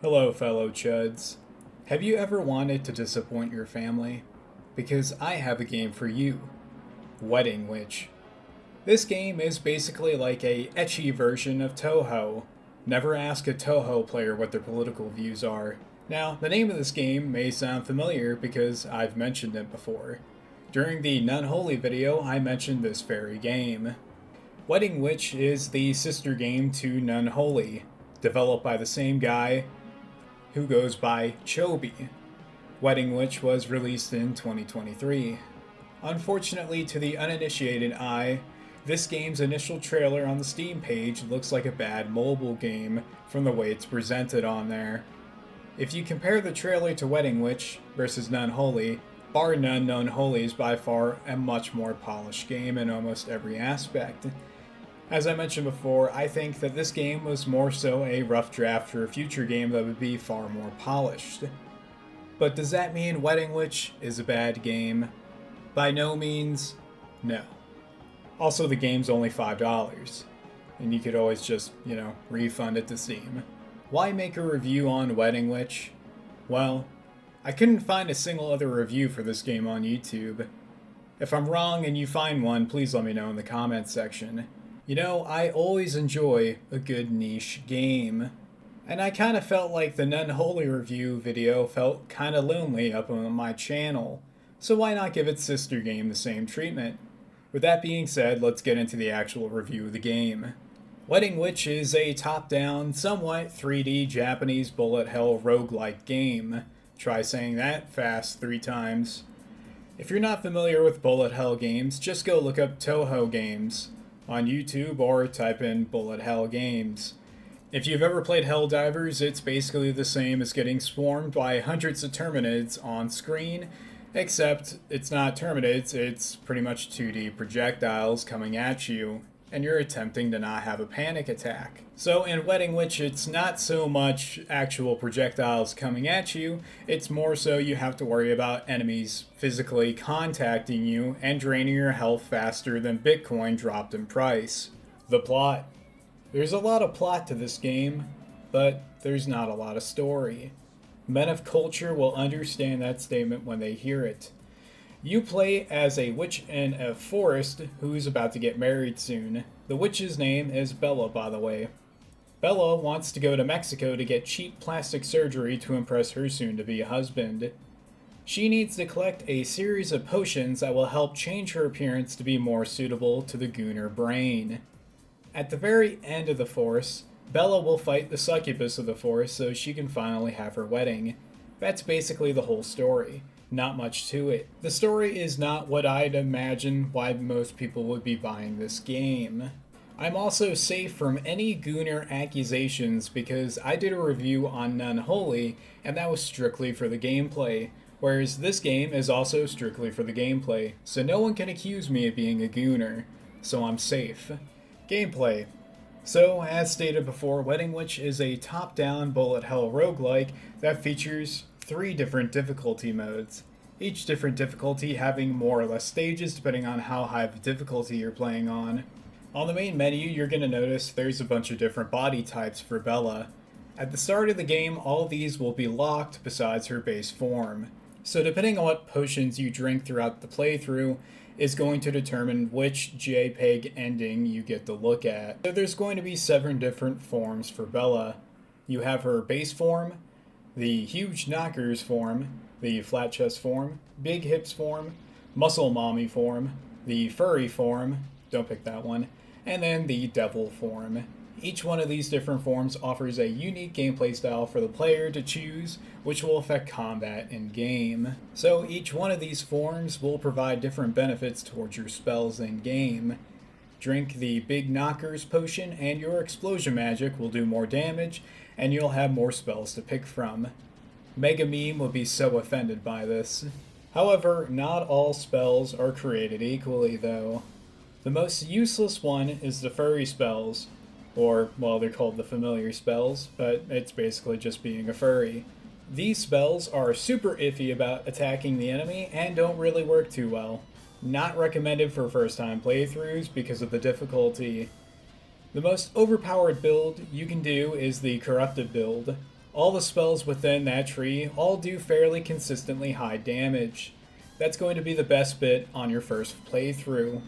Hello, fellow Chuds. Have you ever wanted to disappoint your family? Because I have a game for you Wedding Witch. This game is basically like a ecchi version of Touhou. Never ask a Touhou player what their political views are. Now, the name of this game may sound familiar because I've mentioned it before. During the Nunholy video, I mentioned this very game. Wedding Witch is the sister game to Nunholy, developed by the same guy who goes by Chobi. Wedding Witch was released in 2023. Unfortunately, to the uninitiated eye, this game's initial trailer on the Steam page looks like a bad mobile game from the way it's presented on there. If you compare the trailer to Wedding Witch versus Nunholy, bar none, Nunholy is by far a much more polished game in almost every aspect. As I mentioned before, I think that this game was more so a rough draft for a future game that would be far more polished. But does that mean Wedding Witch is a bad game? By no means, no. Also, the game's only $5, and you could always just, refund it to Steam. Why make a review on Wedding Witch? Well, I couldn't find a single other review for this game on YouTube. If I'm wrong and you find one, please let me know in the comments section. I always enjoy a good niche game. And I kind of felt like the Nunholy review video felt kind of lonely up on my channel, so why not give its sister game the same treatment? With that being said, let's get into the actual review of the game. Wedding Witch is a top-down, somewhat 3D Japanese bullet hell roguelike game. Try saying that fast 3 times. If you're not familiar with bullet hell games, just go look up Touhou games on YouTube or type in bullet hell games. If you've ever played Helldivers, it's basically the same as getting swarmed by hundreds of Terminids on screen, except it's not Terminids, it's pretty much 2D projectiles coming at you, and you're attempting to not have a panic attack. So in Wedding Witch, it's not so much actual projectiles coming at you, it's more so you have to worry about enemies physically contacting you and draining your health faster than Bitcoin dropped in price. The plot. There's a lot of plot to this game, but there's not a lot of story. Men of culture will understand that statement when they hear it. You play as a witch in a forest who's about to get married soon. The witch's name is Bella, by the way. Bella wants to go to Mexico to get cheap plastic surgery to impress her soon-to-be husband. She needs to collect a series of potions that will help change her appearance to be more suitable to the Gooner brain. At the very end of the forest, Bella will fight the succubus of the forest so she can finally have her wedding. That's basically the whole story. Not much to it. The story is not what I'd imagine why most people would be buying this game. I'm also safe from any Gooner accusations because I did a review on Nunholy and that was strictly for the gameplay, whereas this game is also strictly for the gameplay, so no one can accuse me of being a Gooner, so I'm safe. Gameplay. So, as stated before, Wedding Witch is a top-down bullet hell roguelike that features 3 different difficulty modes, each different difficulty having more or less stages depending on how high of a difficulty you're playing on. On the main menu, you're going to notice there's a bunch of different body types for Bella. At the start of the game, all of these will be locked besides her base form. So depending on what potions you drink throughout the playthrough is going to determine which JPEG ending you get to look at. So there's going to be 7 different forms for Bella. You have her base form, the huge knockers form, the flat chest form, big hips form, muscle mommy form, the furry form, don't pick that one, and then the devil form. Each one of these different forms offers a unique gameplay style for the player to choose, which will affect combat in game. So each one of these forms will provide different benefits towards your spells in game. Drink the Big Knockers potion and your explosion magic will do more damage, and you'll have more spells to pick from. Mega Meme would be so offended by this. However, not all spells are created equally though. The most useless one is the furry spells, or, well, they're called the familiar spells, but it's basically just being a furry. These spells are super iffy about attacking the enemy and don't really work too well. Not recommended for first time playthroughs because of the difficulty. The most overpowered build you can do is the Corrupted build. All the spells within that tree all do fairly consistently high damage. That's going to be the best bit on your first playthrough.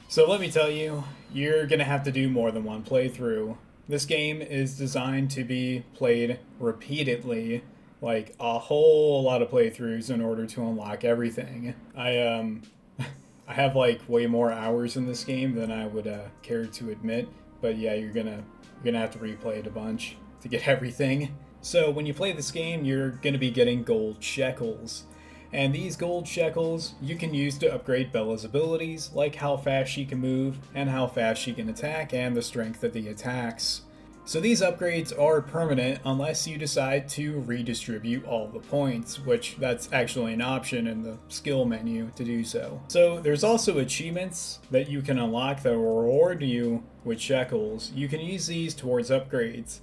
So let me tell you, you're going to have to do more than one playthrough. This game is designed to be played repeatedly, like a whole lot of playthroughs in order to unlock everything. I have like way more hours in this game than I would care to admit, but yeah, you're gonna have to replay it a bunch to get everything. So when you play this game, you're gonna be getting gold shekels. And these gold shekels you can use to upgrade Bella's abilities, like how fast she can move, and how fast she can attack, and the strength of the attacks. So these upgrades are permanent unless you decide to redistribute all the points, which that's actually an option in the skill menu to do so. So there's also achievements that you can unlock that will reward you with shekels. You can use these towards upgrades.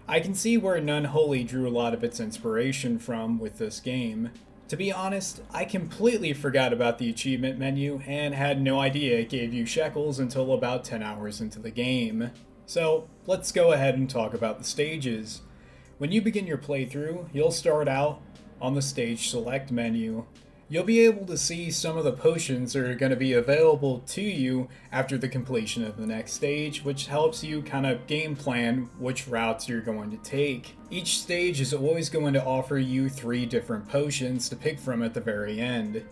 I can see where Nunholy drew a lot of its inspiration from with this game. To be honest, I completely forgot about the achievement menu and had no idea it gave you shekels until about 10 hours into the game. So let's go ahead and talk about the stages. When you begin your playthrough, you'll start out on the stage select menu. You'll be able to see some of the potions that are going to be available to you after the completion of the next stage, which helps you kind of game plan which routes you're going to take. Each stage is always going to offer you 3 different potions to pick from at the very end.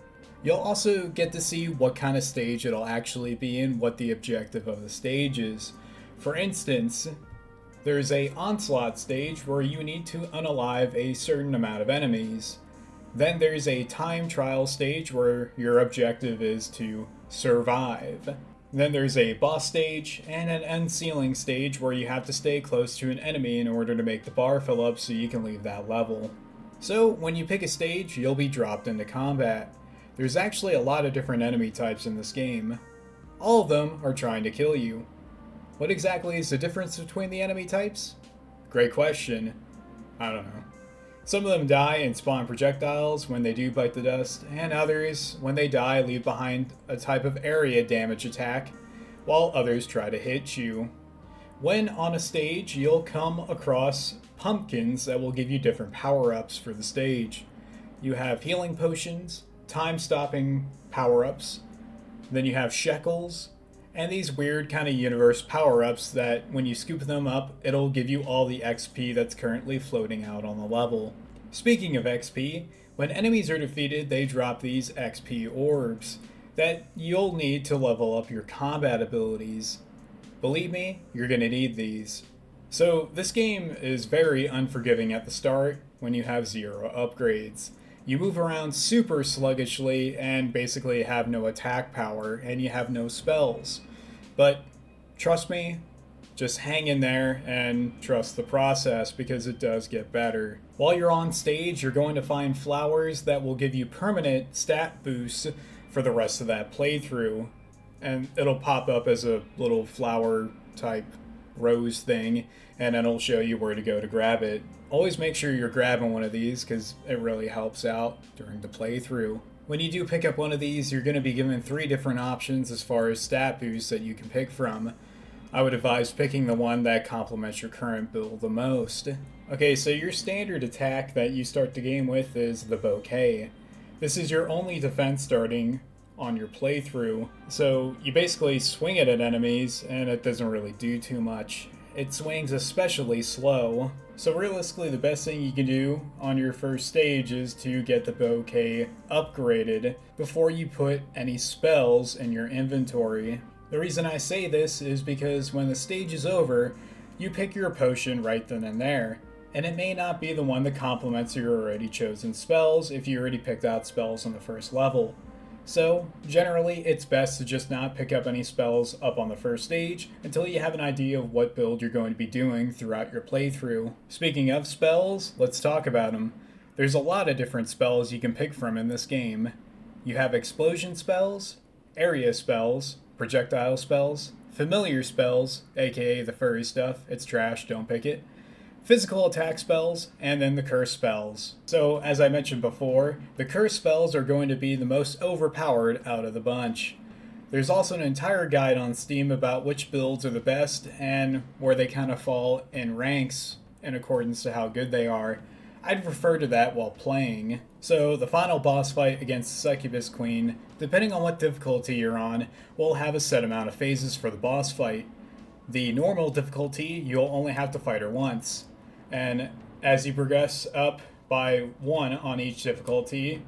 You'll also get to see what kind of stage it'll actually be and what the objective of the stage is. For instance, there's a onslaught stage where you need to unalive a certain amount of enemies. Then there's a time trial stage where your objective is to survive. Then there's a boss stage and an unsealing stage where you have to stay close to an enemy in order to make the bar fill up so you can leave that level. So when you pick a stage, you'll be dropped into combat. There's actually a lot of different enemy types in this game. All of them are trying to kill you. What exactly is the difference between the enemy types? Great question. I don't know. Some of them die and spawn projectiles when they do bite the dust, and others, when they die, leave behind a type of area damage attack, while others try to hit you. When on a stage, you'll come across pumpkins that will give you different power-ups for the stage. You have healing potions, time-stopping power-ups, then you have shekels, and these weird kind of universe power-ups that when you scoop them up, it'll give you all the XP that's currently floating out on the level. Speaking of XP, when enemies are defeated, they drop these XP orbs that you'll need to level up your combat abilities. Believe me, you're gonna need these. So this game is very unforgiving at the start when you have 0 upgrades. You move around super sluggishly and basically have no attack power, and you have no spells. But trust me, just hang in there and trust the process because it does get better. While you're on stage, you're going to find flowers that will give you permanent stat boosts for the rest of that playthrough. And it'll pop up as a little flower type rose thing, and then it'll show you where to go to grab it. Always make sure you're grabbing one of these because it really helps out during the playthrough. When you do pick up one of these, you're going to be given 3 different options as far as stat boosts that you can pick from. I would advise picking the one that complements your current build the most. Okay, so your standard attack that you start the game with is the bouquet. This is your only defense starting on your playthrough, so you basically swing it at enemies and it doesn't really do too much. It swings especially slow, so realistically the best thing you can do on your first stage is to get the bouquet upgraded before you put any spells in your inventory. The reason I say this is because when the stage is over, you pick your potion right then and there, and it may not be the one that complements your already chosen spells if you already picked out spells on the first level. So, generally, it's best to just not pick up any spells up on the first stage until you have an idea of what build you're going to be doing throughout your playthrough. Speaking of spells, let's talk about them. There's a lot of different spells you can pick from in this game. You have explosion spells, area spells, projectile spells, familiar spells, aka the furry stuff, it's trash, don't pick it, physical attack spells, and then the curse spells. So, as I mentioned before, the curse spells are going to be the most overpowered out of the bunch. There's also an entire guide on Steam about which builds are the best and where they kind of fall in ranks in accordance to how good they are. I'd refer to that while playing. So, the final boss fight against the Succubus Queen, depending on what difficulty you're on, will have a set amount of phases for the boss fight. The normal difficulty, you'll only have to fight her once. And as you progress up by one on each difficulty,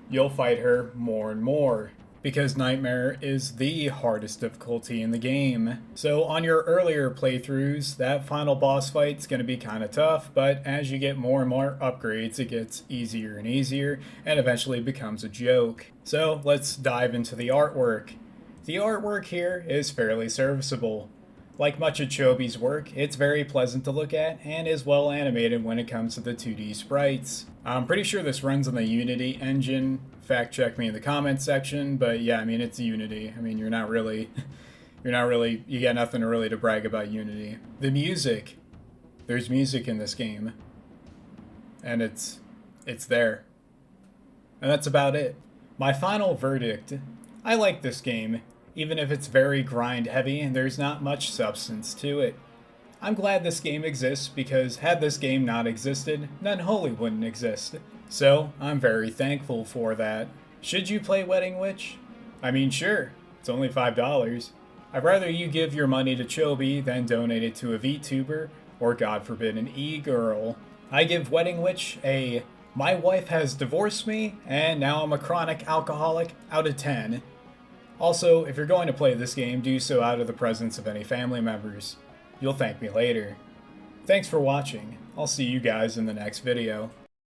you'll fight her more and more, because Nightmare is the hardest difficulty in the game. So on your earlier playthroughs, that final boss fight's going to be kind of tough, but as you get more and more upgrades, it gets easier and easier, and eventually becomes a joke. So let's dive into the artwork. The artwork here is fairly serviceable. Like much of Chobi's work, it's very pleasant to look at and is well animated when it comes to the 2D sprites. I'm pretty sure this runs on the Unity engine. Fact check me in the comments section, but yeah, I mean, it's Unity. I mean, you got nothing really to brag about Unity. The music, there's music in this game, and it's there. And that's about it. My final verdict, I like this game, even if it's very grind heavy and there's not much substance to it. I'm glad this game exists because had this game not existed, then Holy wouldn't exist. So, I'm very thankful for that. Should you play Wedding Witch? I mean, sure, it's only $5. I'd rather you give your money to Chobi than donate it to a VTuber or, God forbid, an e-girl. I give Wedding Witch a "my wife has divorced me and now I'm a chronic alcoholic" out of 10. Also, if you're going to play this game, do so out of the presence of any family members. You'll thank me later. Thanks for watching. I'll see you guys in the next video.